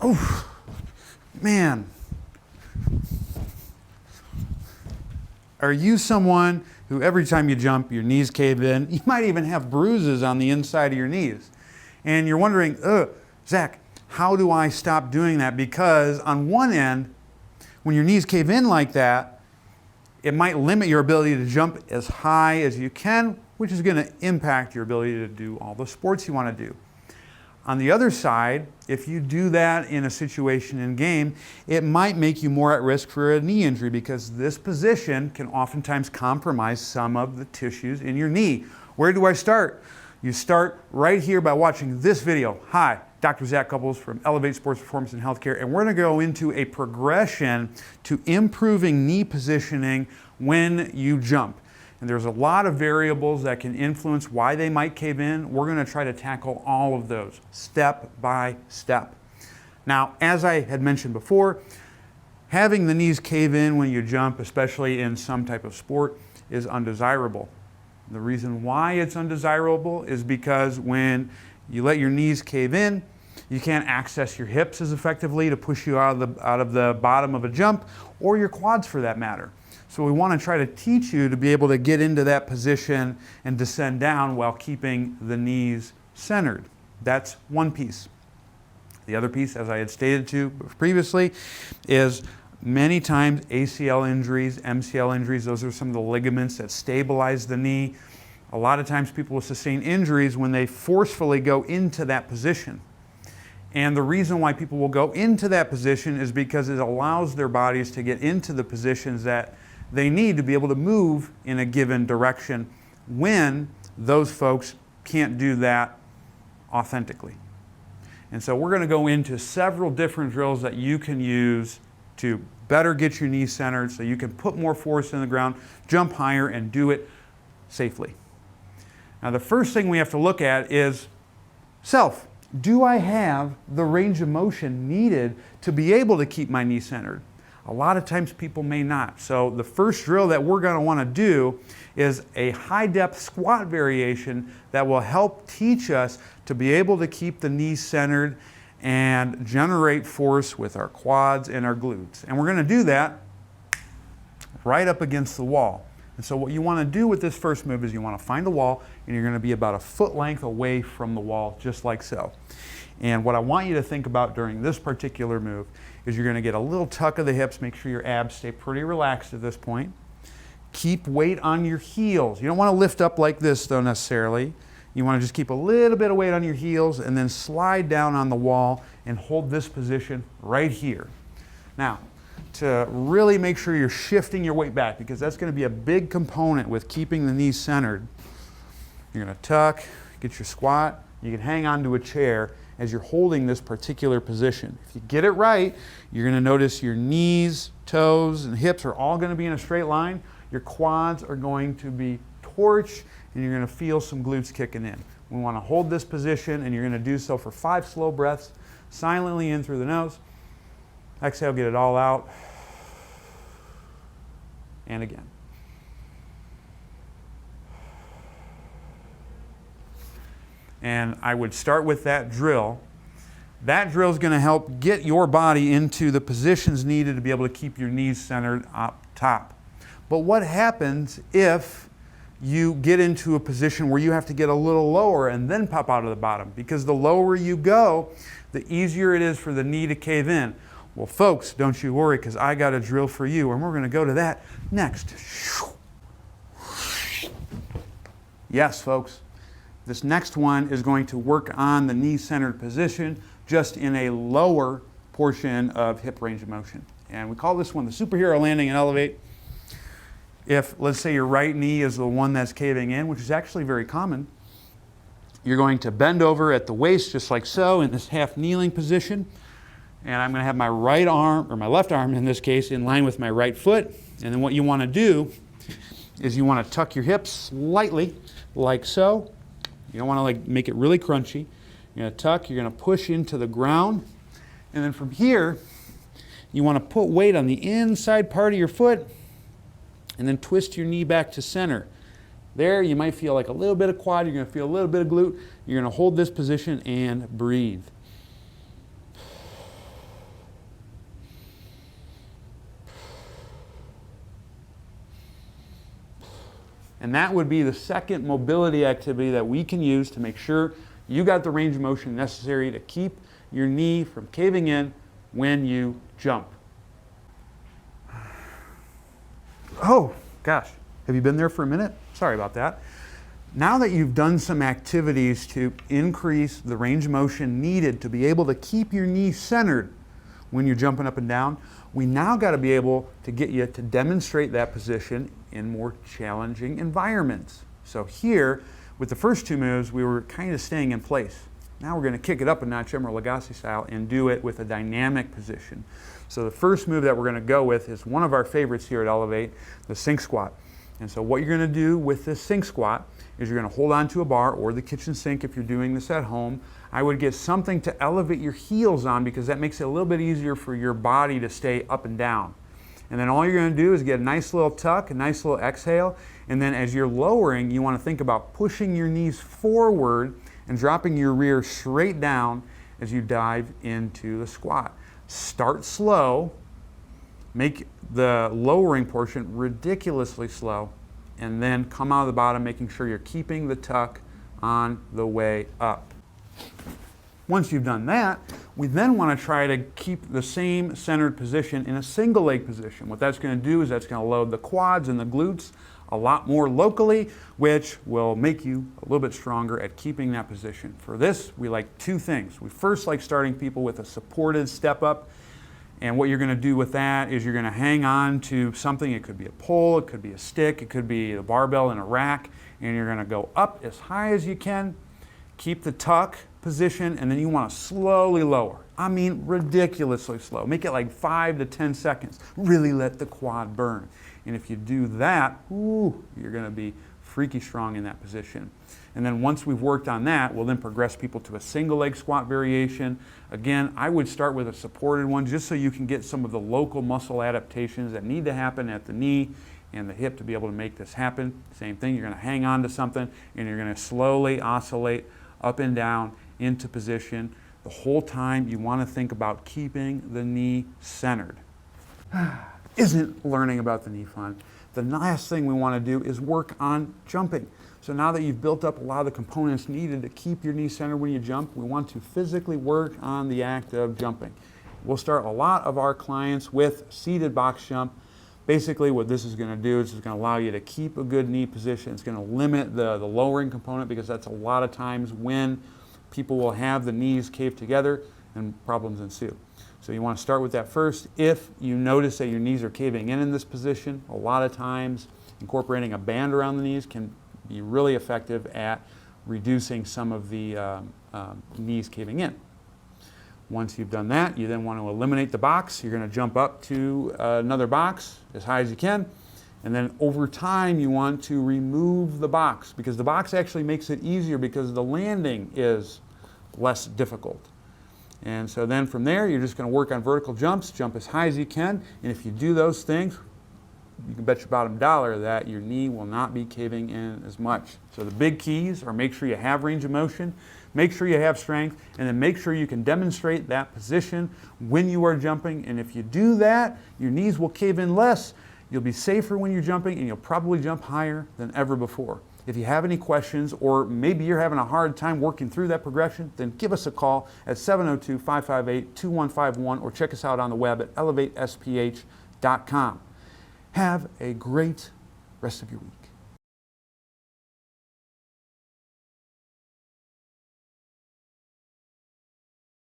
Oh, man. Are you someone who every time you jump, your knees cave in? You might even have bruises on the inside of your knees. And you're wondering, Zach, how do I stop doing that? Because on one end, when your knees cave in like that, it might limit your ability to jump as high as you can, which is going to impact your ability to do all the sports you want to do. On the other side, if you do that in a situation in game, it might make you more at risk for a knee injury because this position can oftentimes compromise some of the tissues in your knee. Where do I start? You start right here by watching this video. Hi, Dr. Zach Couples from Elevate Sports Performance and Healthcare, and we're going to go into a progression to improving knee positioning when you jump. And there's a lot of variables that can influence why they might cave in. We're going to try to tackle all of those step by step. Now, as I had mentioned before, having the knees cave in when you jump, especially in some type of sport, is undesirable. The reason why it's undesirable is because when you let your knees cave in, you can't access your hips as effectively to push you out of the bottom of a jump, or your quads for that matter. So we want to try to teach you to be able to get into that position and descend down while keeping the knees centered. That's one piece. The other piece, as I had stated to previously, is many times ACL injuries, MCL injuries, those are some of the ligaments that stabilize the knee. A lot of times people will sustain injuries when they forcefully go into that position. And the reason why people will go into that position is because it allows their bodies to get into the positions that they need to be able to move in a given direction when those folks can't do that authentically. And so we're going to go into several different drills that you can use to better get your knees centered so you can put more force in the ground, jump higher, and do it safely. Now the first thing we have to look at is self. Do I have the range of motion needed to be able to keep my knee centered? A lot of times people may not. So the first drill that we're going to want to do is a high depth squat variation that will help teach us to be able to keep the knees centered and generate force with our quads and our glutes. And we're going to do that right up against the wall. And so what you want to do with this first move is you want to find a wall, and you're going to be about a foot length away from the wall, just like so. And what I want you to think about during this particular move is you're going to get a little tuck of the hips, make sure your abs stay pretty relaxed at this point. Keep weight on your heels. You don't want to lift up like this though necessarily. You want to just keep a little bit of weight on your heels and then slide down on the wall and hold this position right here. Now, to really make sure you're shifting your weight back, because that's going to be a big component with keeping the knees centered, you're going to tuck, get your squat. You can hang onto a chair as you're holding this particular position. If you get it right, you're going to notice your knees, toes, and hips are all going to be in a straight line. Your quads are going to be torched, and you're going to feel some glutes kicking in. We want to hold this position, and you're going to do so for 5 slow breaths, silently in through the nose. Exhale, get it all out. And again. And I would start with that drill. That drill is going to help get your body into the positions needed to be able to keep your knees centered up top. But what happens if you get into a position where you have to get a little lower and then pop out of the bottom? Because the lower you go, the easier it is for the knee to cave in. Well, folks, don't you worry, because I got a drill for you, and we're going to go to that next. Yes, folks. This next one is going to work on the knee-centered position, just in a lower portion of hip range of motion. And we call this one the superhero landing and elevate. If, let's say, your right knee is the one that's caving in, which is actually very common, you're going to bend over at the waist, just like so, in this half kneeling position. And I'm going to have my right arm, or my left arm in this case, in line with my right foot. And then what you want to do is you want to tuck your hips slightly, like so. You don't want to make it really crunchy. You're going to tuck, you're going to push into the ground. And then from here, you want to put weight on the inside part of your foot and then twist your knee back to center. There, you might feel like a little bit of quad. You're going to feel a little bit of glute. You're going to hold this position and breathe. And that would be the second mobility activity that we can use to make sure you got the range of motion necessary to keep your knee from caving in when you jump. Oh, gosh. Have you been there for a minute? Sorry about that. Now that you've done some activities to increase the range of motion needed to be able to keep your knee centered when you're jumping up and down, we now got to be able to get you to demonstrate that position in more challenging environments. So here, with the first two moves, we were kind of staying in place. Now we're going to kick it up a notch, Emeril Lagasse style, and do it with a dynamic position. So the first move that we're going to go with is one of our favorites here at Elevate, the sink squat. And so what you're going to do with this sink squat is you're going to hold on to a bar or the kitchen sink if you're doing this at home. I would get something to elevate your heels on because that makes it a little bit easier for your body to stay up and down. And then all you're going to do is get a nice little tuck, a nice little exhale, and then as you're lowering, you want to think about pushing your knees forward and dropping your rear straight down as you dive into the squat. Start slow, make the lowering portion ridiculously slow, and then come out of the bottom, making sure you're keeping the tuck on the way up. Once you've done that, we then want to try to keep the same centered position in a single leg position. What that's going to do is that's going to load the quads and the glutes a lot more locally, which will make you a little bit stronger at keeping that position. For this, we like two things. We first like starting people with a supported step up. And what you're going to do with that is you're going to hang on to something. It could be a pole, it could be a stick, it could be a barbell in a rack, and you're going to go up as high as you can, keep the tuck position, and then you want to slowly lower. I mean, ridiculously slow. Make it like 5 to 10 seconds. Really let the quad burn. And if you do that, ooh, you're going to be freaky strong in that position. And then once we've worked on that, we'll then progress people to a single leg squat variation. Again, I would start with a supported one just so you can get some of the local muscle adaptations that need to happen at the knee and the hip to be able to make this happen. Same thing, you're going to hang on to something and you're going to slowly oscillate up and down into position. The whole time you want to think about keeping the knee centered. Isn't learning about the knee fun? The last thing we want to do is work on jumping. So now that you've built up a lot of the components needed to keep your knee centered when you jump, we want to physically work on the act of jumping. We'll start a lot of our clients with seated box jump. Basically what this is going to do is it's going to allow you to keep a good knee position. It's going to limit the lowering component because that's a lot of times when people will have the knees cave together and problems ensue. So you want to start with that first. If you notice that your knees are caving in this position, a lot of times incorporating a band around the knees can be really effective at reducing some of the knees caving in. Once you've done that, you then want to eliminate the box. You're going to jump up to another box as high as you can. And then over time, you want to remove the box because the box actually makes it easier because the landing is less difficult. And so then from there, you're just going to work on vertical jumps, jump as high as you can. And if you do those things, you can bet your bottom dollar that your knee will not be caving in as much. So the big keys are make sure you have range of motion, make sure you have strength, and then make sure you can demonstrate that position when you are jumping. And if you do that, your knees will cave in less. You'll be safer when you're jumping, and you'll probably jump higher than ever before. If you have any questions, or maybe you're having a hard time working through that progression, then give us a call at 702-558-2151 or check us out on the web at elevatesph.com. Have a great rest of your week.